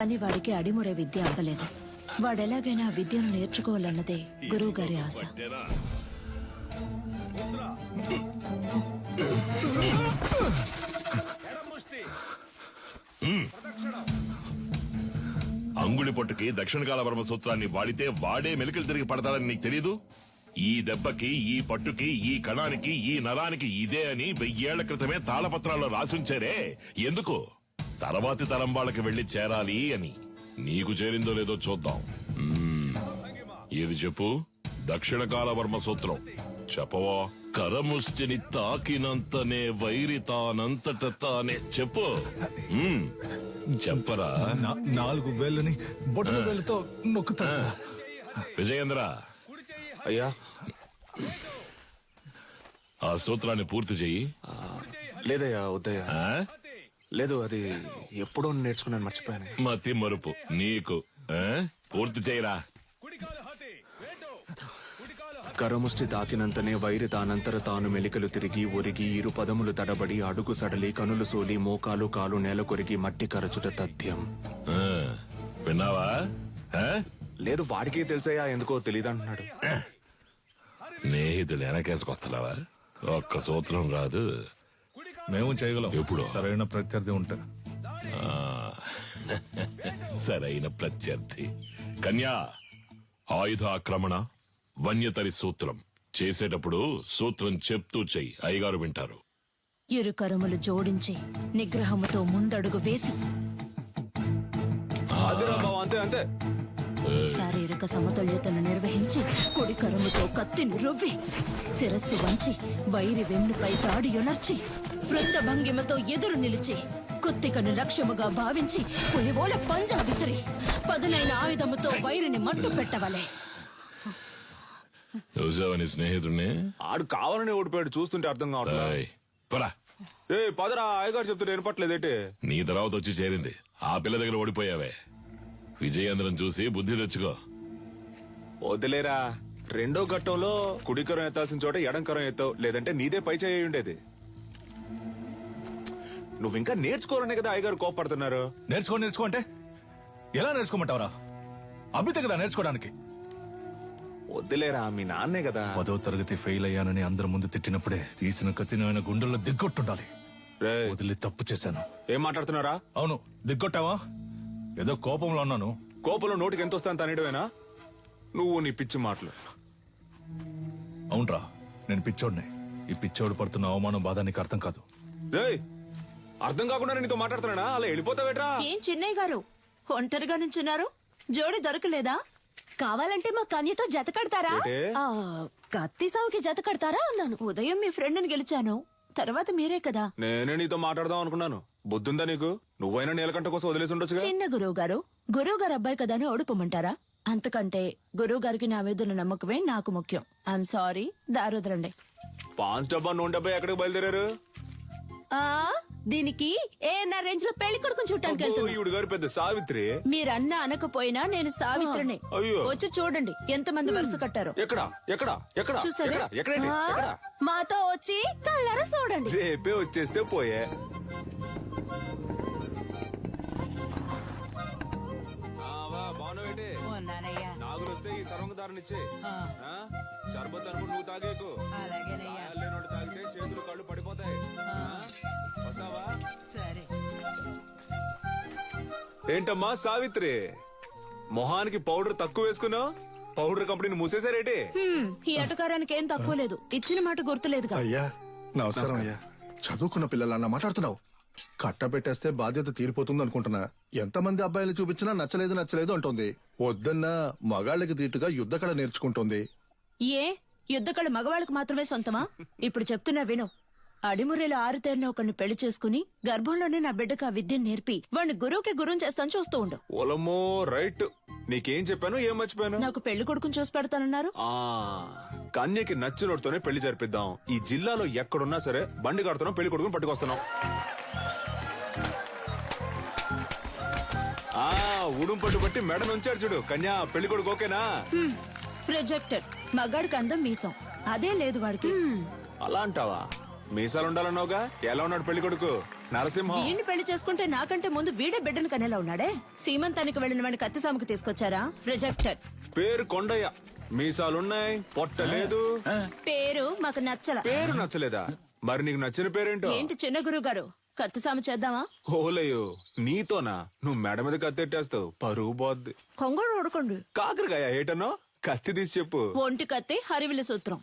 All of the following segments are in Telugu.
అని వాడికి అడిమురే విద్య అవ్వలేదు. వాడెలాగైనా విద్యను నేర్చుకోవాలన్నదే గురువు గారి ఆశ. అంగుళి పొట్టుకి దక్షిణకాల వర్మ సూత్రాన్ని వాడితే వాడే మెలికలు తిరిగి పడతాడని నీకు తెలీదు? ఈ దెబ్బకి, ఈ పట్టుకి, ఈ కణానికి, ఈ నరానికి ఇదే అని 1000 ఏళ్ల క్రితమే తాళపత్రాల్లో రాసుంచారే. ఎందుకు? తర్వాతి తరం వాళ్ళకి వెళ్లి చేరాలి అని. నీకు చేరిందో లేదో చూద్దాం. ఇది చెప్పు. దక్షిణకాల వర్మ సూత్రం చెప్పవా? కరముష్టిని తాకినంతనే వైరి తానంతట తానే. చెప్పు. చెప్పరా? 4 వేళ్ళని బొట్టు వేళ్ళతో నొక్కుతా. విజయేంద్ర, అయ్యా, ఆ సూత్రాన్ని పూర్తి చెయ్యి. లేదయ్యా, వద్దయ్యా. లేదు, అది ఎప్పుడో నేర్చుకున్నాను, మర్చిపోయాను. మతి మరుపు నీకు. పూర్తి చేయరా. కరముష్టి తాకినంతనే వైరి తానంతర తాను మెలికలు తిరిగి ఒరిగి 2 పదములు తడబడి అడుగు సడలి కనులు సోలి మోకాలు కాలు నేల కొరిగి మట్టి కరచుట తథ్యం. విన్నావా? లేదు, వాడికి తెలుసయ్యా, ఎందుకో తెలియదంటున్నాడు. స్నేహితులు వెనకేసుకొస్తున్నావా? ఒక్క సూత్రం రాదు. మేము చేయగలం ఎప్పుడు? సరైన ప్రత్యర్థి ఉంటే. సరైన ప్రత్యర్థి. కన్యా, ఆయుధ ఆక్రమణ వన్యతరి సూత్రం చేసేటప్పుడు సూత్రం చెప్తూ చెయ్యి. అయ్యగారు వింటారు. 2 కరములు జోడించి నిగ్రహముతో ముందడుగు వేసి అంతే అంతే. శారీరక సమతుల్యతను నిర్వహించి కుడి కరముతో కత్తిని రువ్వి శిరస్సు వంచి వైరి వెన్నుపై తాడి యొనర్చి వృత్త భంగిమతో ఎదురు నిలిచి కుత్తికను లక్ష్యముగా భావించి పులివోల పంజా విసిరి పదునైన ఆయుధముతో వైరిని మట్టు పెట్టవలే. చూసావని స్నేహితుడిని? ఆడు కావాలని ఓడిపోయాడు, చూస్తుంటే అర్థం కావట్లేదు. ఏ పదరా, అయ్యగారు చెప్తుంటే వినపట్లేదేంటి? నీ తర్వాత వచ్చి చేరింది. ఆ పిల్ల దగ్గర ఓడిపోయావే. విజయేంద్రం చూసి బుద్ధి తెచ్చుకో. వదిలేరా, 2వ ఘట్టంలో కుడికరం ఎత్తాల్సిన చోట ఎడంకరం ఎత్తావు, లేదంటే నీదే పై చేయి ఉండేది. నువ్వు ఇంకా నేర్చుకోవాలనే కదా అయ్యగారు కోపడుతున్నారు. నేర్చుకో అంటే ఎలా నేర్చుకోమంటావరా? అభితే కదా నేర్చుకోవడానికి. వద్దులేరా, మీ నాన్నే కదా. 10వ తరగతి ఫెయిల్ అయ్యానని అందరి ముందు తిట్టినప్పుడే తీసిన కత్తిని ఆయన గుండెల్లో దిగ్గొట్టుండాలి. వదిలి తప్పు చేశాను. ఏం మాట్లాడుతున్నారా? అవును, దిగ్గొట్టావా? ఏదో కోపంలో అన్నాను. కోపంలో నోటికి ఎంత వస్తాను తనేయడమేనా? నువ్వు నీ పిచ్చి మాటలు. అవునరా, నేను పిచ్చోడిని. ఈ పిచ్చోడు పడుతున్న అవమానం బాధ నీకు అర్థం కాదు. అర్థం కాకుండా నీతో మాట్లాడుతున్నానా? అలా వెళ్ళిపోతావేట్రా? ఏం చిన్నయ్య గారు ఒంటరిగా నుంచున్నారు? జోడి దొరకలేదా? కావాలంటే మా కన్యతో జత కడతారా? కత్తి సావుకి జత కడతారా అన్నాను. ఉదయం మీ ఫ్రెండ్ని గెలిచాను, తర్వాత మీరే కదా. నేనే నీతో మాట్లాడదాం అనుకున్నాను. బుద్ధుందా నీకు? నువ్వైనా నీలకంట కోసం వదిలేసి ఉండొచ్చు. చిన్న గురువు గారు అబ్బాయి కదా అని ఓడిపోమంటారా? అంతకంటే గురువు గారికి నా మీద నమ్మకమే నాకు ముఖ్యం. I'm sorry, దారుదరండి. పాన్స్ డబ్బా నూనె డబ్బా ఎక్కడికి బయలుదేరారు? దీనికి ఏఎన్ఆర్ రేంజ్ లో పెళ్లి కొడుకుని చూడటానికి వెళ్తున్నా. ఈవిడ గారు పెద్ద సావిత్రి. మీరన్నా అనకపోయినా నేను సావిత్రిని. అయ్యో, వచ్చి చూడండి ఎంతమంది వరుస కట్టారు. ఎక్కడ ఎక్కడ ఎక్కడ చూసారా? ఎక్కడండి? మాతో వచ్చి కళ్ళారా చూడండి. రేపే వచ్చేస్తే పోయే. నాగులు వస్తే ఈ సర్వంగదారునిచ్చే. షర్బత్ అనుకుని నువ్వు తాగేకు. లేనోడు తాగితే చేతులు కళ్ళు పడిపోతాయి. వస్తావా? సరే. ఏంటమ్మా సావిత్రి, మొహానికి పౌడర్ తక్కువ వేసుకున్నావు? పౌడర్ కంపెనీని మూసేశారేటి? ఈ అటకారానికి ఏం తక్కువ లేదు. ఇచ్చిన మాట గుర్తులేదు. అయ్యా నమస్కారం. అయ్యా, చదువుకున్న పిల్లలన్నా మాట్లాడుతున్నావు. కట్టబెట్టేస్తే బాధ్యత తీరిపోతుంది అనుకుంటున్నా. ఎంతమంది అబ్బాయిలు చూపించినా నచ్చలేదు అంటోంది. వద్దన్నా మగాళ్ళకి దీటుగా యుద్ధకళ నేర్చుకుంటోంది. ఏ యుద్ధకళ మగవాళ్ళకి మాత్రమే సొంతమా? ఇప్పుడు చెప్తున్నా విను. అడిమురేలో ఆరుతేరిన ఒకరిని పెళ్లి చేసుకుని గర్భంలోనే నా బిడ్డకు ఆ విద్యను నేర్పి వాడిని గురువుకి గురువుని చేస్తాను, చూస్తూ ఉండు. ఓలమ్మో, రైట్. నీకేం చెప్పాను, ఏం మర్చిపోయాను? నాకు పెళ్లి కొడుకుని చూసి పెడతానన్నారు. కన్యకి నచ్చినోడితోనే పెళ్లి జరిపిద్దాం. ఈ జిల్లాలో ఎక్కడున్నా సరే బండి కడుతున్నాం, పెళ్లి కొడుకుని పట్టుకొస్తున్నాం. ఉడుం పట్టు బట్టి మెడ నుంచాడు చూడు. కన్యా, పెళ్లి కొడుకు ఓకేనా? ప్రొజెక్టెడ్. మగాడికి అందం మీసం, అదే లేదు వాడికి. అలా అంటావా? మీసాలు ఉండాలన్నావుగా. ఎలా ఉన్నాడు పెళ్లి కొడుకు? నరసింహం వీడిని పెళ్లి చేసుకుంటే నాకంటే ముందు వీడే బిడ్డను కనేలా ఉన్నాడే. సీమంతానికి వెళ్ళిన వాడిని కత్తిసాముకు తీసుకొచ్చారా? రిజెక్టెడ్. పేరు కొండయ్య, మీసాలున్నాయి, పొట్ట లేదు. పేరు మాకు నచ్చల. పేరు నచ్చలేదా? మరి నీకు నచ్చిన పేరేంటో? ఏంటి చిన్న గురువు గారు, కత్తిసాము చేద్దామా? ఓలయ్యో, నీతోనా? నువ్వు మెడ మీద కత్తెట్టేస్తావు, పరువు పోద్ది. కొంగడు ఉడకండి. కాకరకాయ ఏటనో? కత్తి తీసి చెప్పు. ఒంటి కత్తి, హరివిల్లి సూత్రం.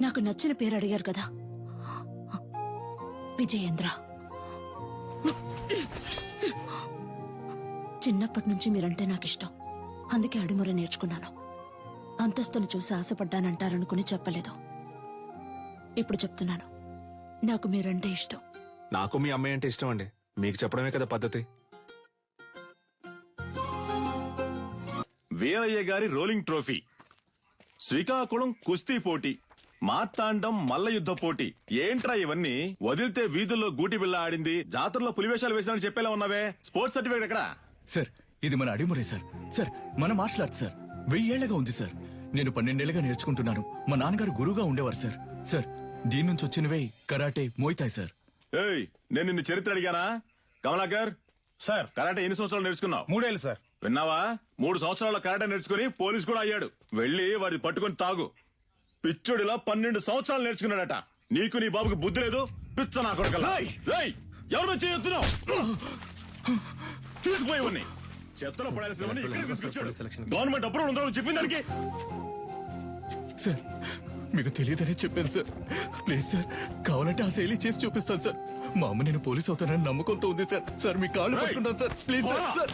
నాకు నచ్చిన పేరు అడిగారు కదా, విజయేంద్ర. చిన్నప్పటి నుంచి మీరంటే నాకు ఇష్టం, అందుకే అడిముర నేర్చుకున్నాను. అంతస్తును చూసి ఆశపడ్డానంటారనుకుని చెప్పలేదు. ఇప్పుడు చెప్తున్నాను, నాకు మీరంటే ఇష్టం. నాకు మీ అమ్మాయి అంటే ఇష్టం అండి, మీకు చెప్పడమే కదా పద్ధతి. వీరయ్య గారి రోలింగ్ ట్రోఫీ, శ్రీకాకుళం కుస్తీ పోటీ, మార్తాండం మల్ల యుద్ధ పోటీ. ఏంట్రా ఇవన్నీ? వదిలితే వీధుల్లో గూటి బిళ్ళ ఆడింది, జాతరలో పులివేషాలు వేసినని చెప్పేలా ఉన్నావే. స్పోర్ట్స్ సర్టిఫికేట్ ఎక్కడా? సార్, ఇది మన అడిమురే సార్. సార్, మన మార్షల్ ఆర్ట్స్ సార్. 1000 ఏళ్లగా ఉంది సార్. నేను 12 ఏళ్లుగా నేర్చుకుంటున్నాను. మా నాన్నగారు గురువుగా ఉండేవారు సార్. సార్, దీని నుంచి వచ్చినవే కరాటే, మోయితాయ్ సార్. ఏయ్, నేను నిన్ను చరిత్ర అడిగానా? కమలాకర్ సార్, కరాటే ఎన్ని సంవత్సరాలు నేర్చుకున్నావు? 3 ఏళ్ళు సార్. విన్నావా? 3 సంవత్సరాల కరాటే నేర్చుకుని పోలీస్ కూడా అయ్యాడు. వెళ్ళి వాడి పట్టుకొని తాగు. పిచ్చుడిలా 12 సంవత్సరాలు నేర్చుకున్నాడట. నీకు నీ బాబుకి బుద్ధి లేదు. పిచ్చ నా కొడుకల్లా. రేయ్, ఎవరు వచ్చి చెప్తున్నావు? తీసుకుపోయి చెత్తలో పడాల్సినవన్నీ ఇక్కడికి తీసుకొచ్చాడు. గవర్నమెంట్ అప్రూవల్ ఉందో చెప్పింది దానికి. సార్, మీకు తెలియదనే చెప్పాను సార్. ప్లీజ్ సార్, కావాలంటే ఆ శైలి చేసి చూపిస్తాను సార్. మా అమ్మ నేను పోలీస్ అవుతానని నమ్మకంతో ఉంది సార్. సార్, మీ కాళ్ళు పట్టుకుంటాను sir. Please sir, sir.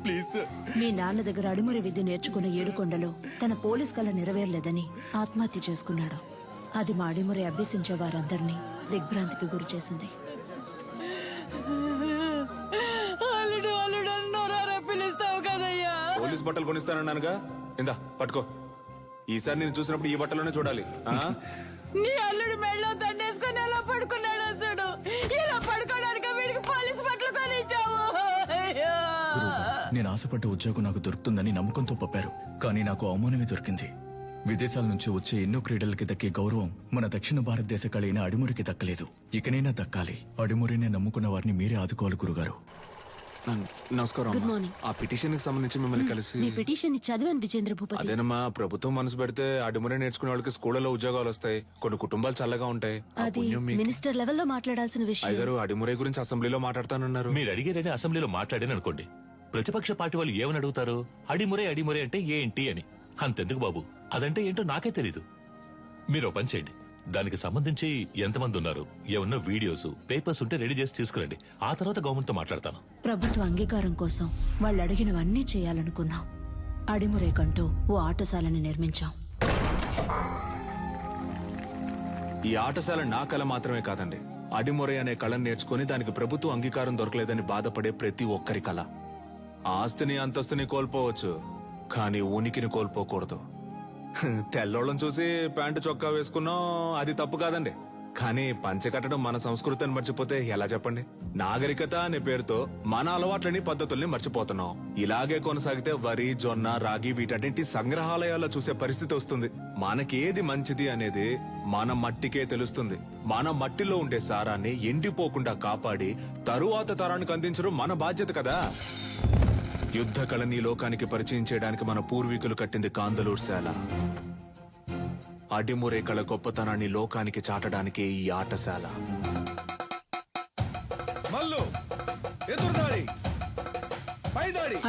Please sir. మీ నాన్న దగ్గర అడిమురి విద్య నేర్చుకున్న ఏడుకొండలో తన పోలీస్ కళ నెరవేరలేదని ఆత్మహత్య చేసుకున్నాడు. అది మా అడిమురి అభ్యసించే వారందరినీ దిగ్భ్రాంతికి గురి చేసింది. పోలీస్ బట్టలు కొనిస్తానన్నానుగా, ఇందా పట్టుకో. ఈసారి నేను చూసినప్పుడు ఈ బట్టలోనే చూడాలి. నీ అల్లుడు మెళ్ళో దండేసుకుని ఎలా పడుకున్నాడు అసలు? ఇలా పడుకోవడానికి వీడికి పోలీస్ బట్టలు కొనిచ్చావు. నేను ఆశపడ్డ ఉద్యోగం నాకు దొరుకుతుందని నమ్మకంతో పంపారు, కానీ నాకు అవమానమే దొరికింది. విదేశాల నుంచి వచ్చే ఎన్నో క్రీడలకి దక్కే గౌరవం మన దక్షిణ భారతదేశ కళైన అడిమురికి దక్కలేదు. ఇకనైనా దక్కాలి. అడిమురినే నమ్ముకున్న వారిని మీరే ఆదుకోవాలి గురుగారు. నమస్కారం. Good morning. ఆ పిటిషన్ కి సంబంధించి మిమ్మల్ని కలిసి. మీ పిటిషన్ ని చదివాను విజేంద్ర భూపతి. అదేనమ్మా, ప్రభుత్వం మనసు పెడితే అడిమురే నేర్చుకునే వాళ్ళకి స్కూళ్ళలో ఉద్యోగాలు వస్తాయి. కొన్ని కుటుంబాలు చల్లగా ఉంటాయి. ఆ అది పుణ్యం మీకు. మినిస్టర్ లెవెల్లో మాట్లాడాల్సిన విషయం. అయ్యగారు అడిమురే గురించి అసెంబ్లీలో మాట్లాడతానన్నారు. మీరు అడిగారని అసెంబ్లీలో మాట్లాడాను అనుకోండి, ప్రతిపక్ష పార్టీ వాళ్ళు ఏమని అడుగుతారు? అడిమురే అడిమురే అంటే ఏంటి అని. అంతెందుకు బాబు, అదంటే ఏంటో నాకే తెలీదు. మీరు ఓ పని చేయండి, దానికి సంబంధించి ఎంతమంది ఉన్నారు, ఏమన్నా వీడియోస్, పేపర్స్ ఉంటే రెడీ చేసి తీసుకురండి. ఆ తర్వాత గవర్నమెంట్ తో మాట్లాడతాను. ప్రభుత్వ అంగీకారం కోసం వాళ్ళు అడిగినవన్నీ చేయాలనుకున్నాం. అడిమురేకంటూ ఓ ఆటశాలని నిర్మించాం. ఈ ఆటశాల నా కళ మాత్రమే కాదండి. అడిమురే అనే కళను నేర్చుకుని దానికి ప్రభుత్వ అంగీకారం దొరకలేదని బాధపడే ప్రతి ఒక్కరి కళ. ఆస్తిని అంతస్తుని కోల్పోవచ్చు, కానీ ఉనికిని కోల్పోకూడదు. తెల్లోళ్ళని చూసి ప్యాంటు చొక్కా వేసుకున్నాం, అది తప్పు కాదండి. కానీ పంచె కట్టడం మన సంస్కృతిని మర్చిపోతే ఎలా చెప్పండి? నాగరికత అనే పేరుతో మన అలవాట్లని, పద్ధతుల్ని మర్చిపోతున్నాం. ఇలాగే కొనసాగితే వరి, జొన్న, రాగి వీటన్నింటి సంగ్రహాలయాల్లో చూసే పరిస్థితి వస్తుంది. మనకేది మంచిది అనేది మన మట్టికే తెలుస్తుంది. మన మట్టిలో ఉండే సారాన్ని ఎండిపోకుండా కాపాడి తరువాత తరానికి అందించడం మన బాధ్యత కదా. యుద్ధ కళని లోకానికి పరిచయం చేయడానికి మన పూర్వీకులు కట్టింది కాందలూరు శాల. అడిమురే కళ గొప్పతనాన్ని లోకానికి చాటడానికి ఈ ఆటశాల.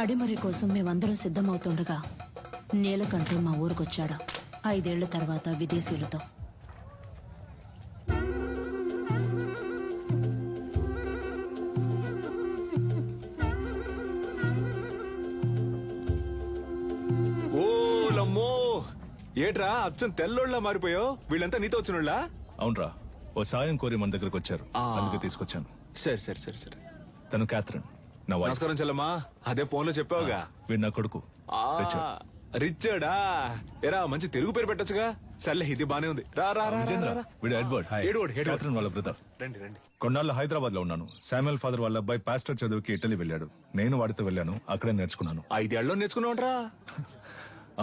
అడిమరి కోసం మేమందరం సిద్ధమవుతుండగా నీలకంఠు మా ఊరికొచ్చాడు. 5 ఏళ్ల తర్వాత విదేశీయులతో. ఓలమ్మో, ఏట్రా అచ్చం తెల్లోళ్ళ మారిపోయావు? వీళ్ళంతా నీతో వచ్చినోళ్ళా? అవునరా, ఓ సాయం కోరి మన దగ్గరకు వచ్చారు, అందుకే తీసుకొచ్చాను. సరే సరే సరే సరే. తను క్యాథరిన్, నా వైఫ్. నమస్కారం చెల్లమ్మా. అదే ఫోన్ లో చెప్పావుగా. వీడు నా కొడుకు ఆ, రిచర్డ్. రిచర్డా ఎరా మంచి తెలుగు పేరు పెట్టొచ్చుగా. సర్లే ఇది బానే ఉంది. రా రా రా, రా, రా. వీడు ఎడ్వర్డ్ ఎడ్వర్డ్, ఎడ్వర్డ్. క్యాథరిన్ వాళ్ళ బ్రదర్. రండి రండి. కొన్నాళ్ళు హైదరాబాద్ లో ఉన్నాను. శామ్యుల్ ఫాదర్ వాళ్ళ అబ్బాయి పాస్టర్ చదువుకి ఇటలీ వెళ్ళాడు. నేను వాడితో వెళ్ళాను, అక్కడే నేర్చుకున్నాను. 5 ఏళ్ళలో నేర్చుకున్నావుంట్రా.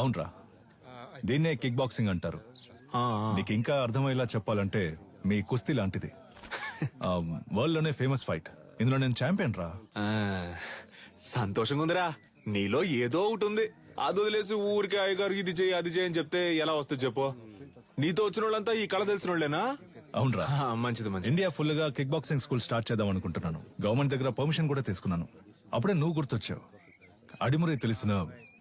అవునరా, దీన్నే కిక్ బాక్సింగ్ అంటారు. నీకు ఇంకా అర్థమయ్యేలా చెప్పాలంటే మీ కుస్తీ లాంటిది. వరల్డ్ లోనే ఫేమస్ ఫైట్. ఇందులో నేను ఛాంపియన్ రా. సంతోషంగా ఉందిరా. నీలో ఏదో ఒకటి ఉంది. అది వదిలేసి ఊరికి అయ్యగారు ఇది చేయి అది చేయి అని చెప్తే ఎలా వస్తుంది చెప్పు. నీతో వచ్చిన వాళ్ళంతా ఈ కళ తెలిసిన వాళ్ళేనా? అవునరా, మంచిది మంచిది. ఇండియా ఫుల్ గా కిక్ బాక్సింగ్ స్కూల్ స్టార్ట్ చేద్దాం అనుకుంటున్నాను. గవర్నమెంట్ దగ్గర పర్మిషన్ కూడా తీసుకున్నాను. అప్పుడే నువ్వు గుర్తొచ్చావు. అడిమురే తెలిసిన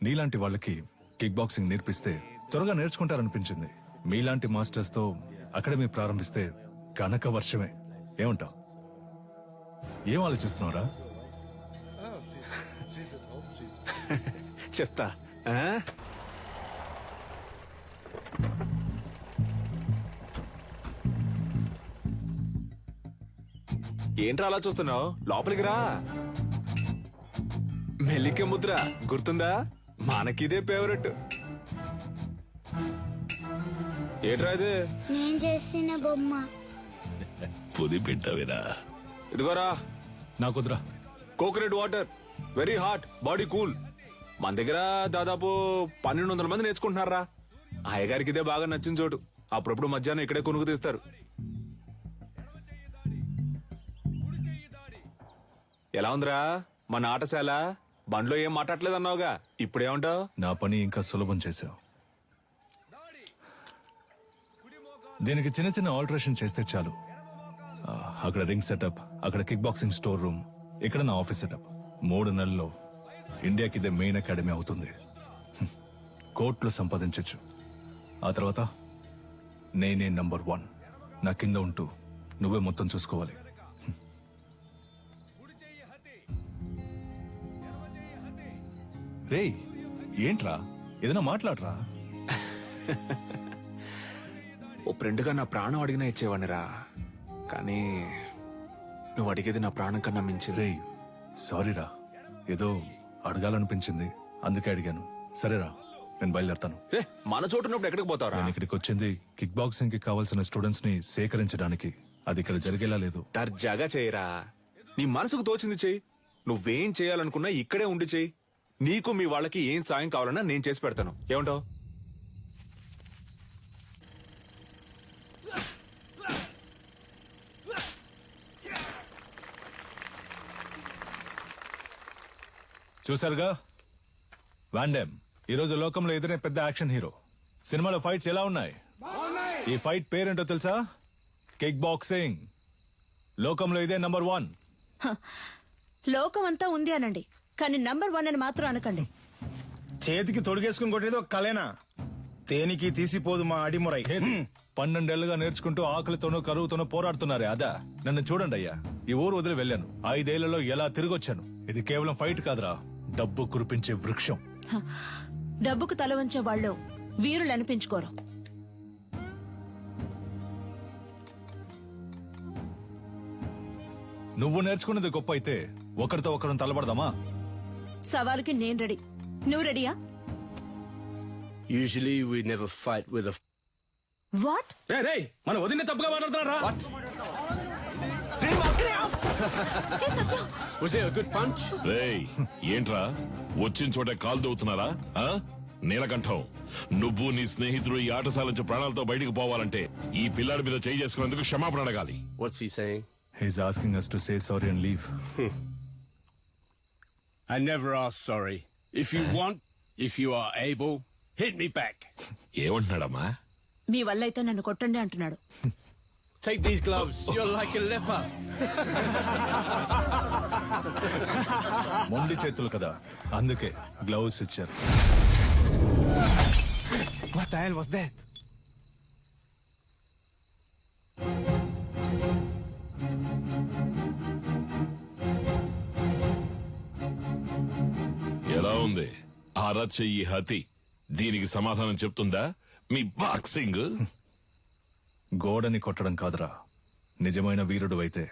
నీలాంటి వాళ్ళకి కిక్ బాక్సింగ్ నేర్పిస్తే త్వరగా నేర్చుకుంటారనిపించింది. మీలాంటి మాస్టర్స్ తో అకాడమీ ప్రారంభిస్తే కనక వర్షమే. ఏమంటావు? ఏం ఆలోచిస్తున్నావురా? చెప్తా. ఏంట్రా అలా చూస్తున్నావు? లోపలికి రా. మెల్లికే ముద్ర గుర్తుందా? మనకిదే ఫేవరెట్. ఏంట్రా ఇది? నేను చేసిన బొమ్మ. పుది పెట్టవిరా. ఇదిగోరా నాకు వద్దురా. Coconut water, very hot, body cool. మన దగ్గర దాదాపు 1200 మంది నేర్చుకుంటున్నారా. అయ్యగారికి ఇదే బాగా నచ్చిన చోటు. అప్పుడప్పుడు మధ్యాహ్నం ఇక్కడే కొనుక్కు తీస్తారు. ఎలా ఉందిరా మన ఆటశాల? బండ్లో ఏం మాట్లాడలేదు అన్నావుగా, ఇప్పుడేమంటావు? నా పని ఇంకా సులభం చేశావు. దీనికి చిన్న చిన్న ఆల్టరేషన్ చేస్తే చాలు. అక్కడ రింగ్ సెటప్, అక్కడ కిక్ బాక్సింగ్ స్టోర్ రూమ్, ఇక్కడ నా ఆఫీస్ సెటప్. 3 నెలల్లో ఇండియాకి ఇదే మెయిన్ అకాడమీ అవుతుంది. కోట్లు సంపాదించొచ్చు. ఆ తర్వాత నేనే నంబర్ 1. నా కింద ఉంటూ నువ్వే మొత్తం చూసుకోవాలి. రేయ్, ఏంట్రా? ఏదైనా మాట్లాడరా. ఓ ఫ్రెండ్గా నా ప్రాణం అడిగినా ఇచ్చేవాడినిరా. కానీ నువ్వు అడిగేది నా ప్రాణం కన్నా మించింది. రేయ్, సారీరా, ఏదో అడగాలనిపించింది అందుకే అడిగాను. సరేరా, నేను బయలుదేరతాను. మన చోటు ఉన్నప్పుడు ఎక్కడికి పోతావురా? నేను ఇక్కడికి వచ్చింది కిక్ బాక్సింగ్ కి కావాల్సిన స్టూడెంట్స్ ని సేకరించడానికి. అది ఇక్కడ జరిగేలా లేదు. దర్జాగా చేయరా. నీ మనసుకు తోచింది చెయ్యి. నువ్వేం చేయాలనుకున్నా ఇక్కడే ఉండి చెయ్యి. నీకు మీ వాళ్ళకి ఏం సాయం కావాలన్నా నేను చేసి పెడతాను. ఏమంటావు? చూసారుగా, వాండెమ్ ఈరోజు లోకంలో ఎదురే పెద్ద యాక్షన్ హీరో. సినిమాలో ఫైట్స్ ఎలా ఉన్నాయి? ఈ ఫైట్ పేరేంటో తెలుసా? Kick boxing. లోకంలో ఇదే నంబర్ 1. లోకం అంతా ఉంది అనండి, కానీ నంబర్ 1 అని మాత్రం అనకండి. చేతికి తొడిగేసుకుని కొట్టేది ఒక కలేనా? తేనికి తీసిపోదు మా అడిమురై. 12 ఏళ్లుగా నేర్చుకుంటూ ఆకలితోనూ కరువుతోనూ పోరాడుతున్నారే అదా. నన్ను చూడండి అయ్యా, ఈ ఊరు వదిలి వెళ్ళాను. 5 ఏళ్లలో ఎలా తిరిగొచ్చాను. ఇది కేవలం ఫైట్ కాదురా, డబ్బు కురిపించే వృక్షం. డబ్బుకు తల వంచే వాళ్ళు వీరులు అనిపించుకోరు. నువ్వు నేర్చుకున్నది గొప్ప అయితే ఒకరితో ఒకరిని తలబడదామా? సవాలుకి నేను రెడీ. నువ్వు రెడీయా? Usually we never fight with a... what? మన వదిన తప్పుగా మాట్లాడుతున్నారా? Was it a good punch? రేయ్, ఏంట్రా వచ్చిన చోట కాలు దవ్వుతున్నారా? నీలకంఠం, నువ్వు నీ స్నేహితుడు ఈ ఆటశాల నుంచి ప్రాణాలతో బయటికి పోవాలంటే ఈ పిల్లాడి మీద చేయి చేసుకున్నందుకు క్షమాపణ అడగాలి. What's he saying? He's asking us to say sorry and leave. I never ask sorry. If you want, if you are able, hit me back. ఏమంటున్నాడమ్మా? మీ వల్ల అయితే నన్ను కొట్టండి అంటున్నాడు. Take these gloves. You're like a leper. మొండి చేతులు కదా, అందుకే గ్లౌస్ ఇచ్చారు. What the hell was that? ఎలా ఉంది అరచ ఈ హతి? దీనికి సమాధానం చెప్తుందా మీ బాక్సింగ్? గోడని కొట్టడం కాదురా, నిజమైన వీరుడు అయితే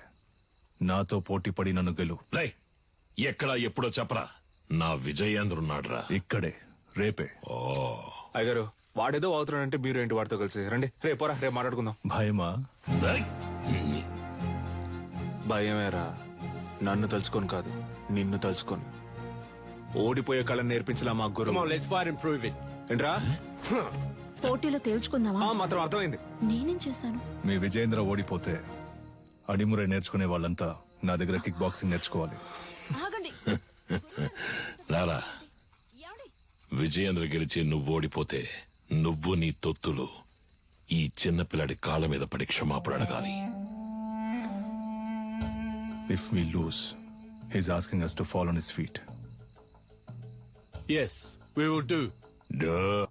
నాతో పోటీ పడి నన్ను గెలు. రేయ్, ఎక్కడా ఎప్పుడో చెప్పరా. నా విజయేంద్రున్నాడ్రా. ఇక్కడే రేపే. అయ్యగారు వాడేదో అవుతున్నాడంటే మీరు ఏంటి వాడితో కలిసి రండి రేపోరా రేపు మాట్లాడుకుందాం. భయమా? ఏయ్! భయమేరా, నన్ను తలుచుకొని కాదు నిన్ను తలుచుకొని. ఓడిపోయే కళ నేర్పించలా మా గురు. Come on, let's fight and prove it. ఏంట్రా పోటీలో తేల్చుకుందామా? మాత్రం అర్థమైంది. నేనేం చేశాను? మీ విజయేంద్ర ఓడిపోతే అడిమురే నేర్చుకునే వాళ్ళంతా నా దగ్గర కిక్ బాక్సింగ్ నేర్చుకోవాలి. ఆగండి. రారా విజయేంద్ర గెలిచి నువ్వు ఓడిపోతే నువ్వు నీ తొత్తులు ఈ చిన్నపిల్లాడి కాళ్ళ మీద పడి క్షమాపణ అడగాలి. If we lose, he's asking us to fall on his feet. Yes, we will do. Duh.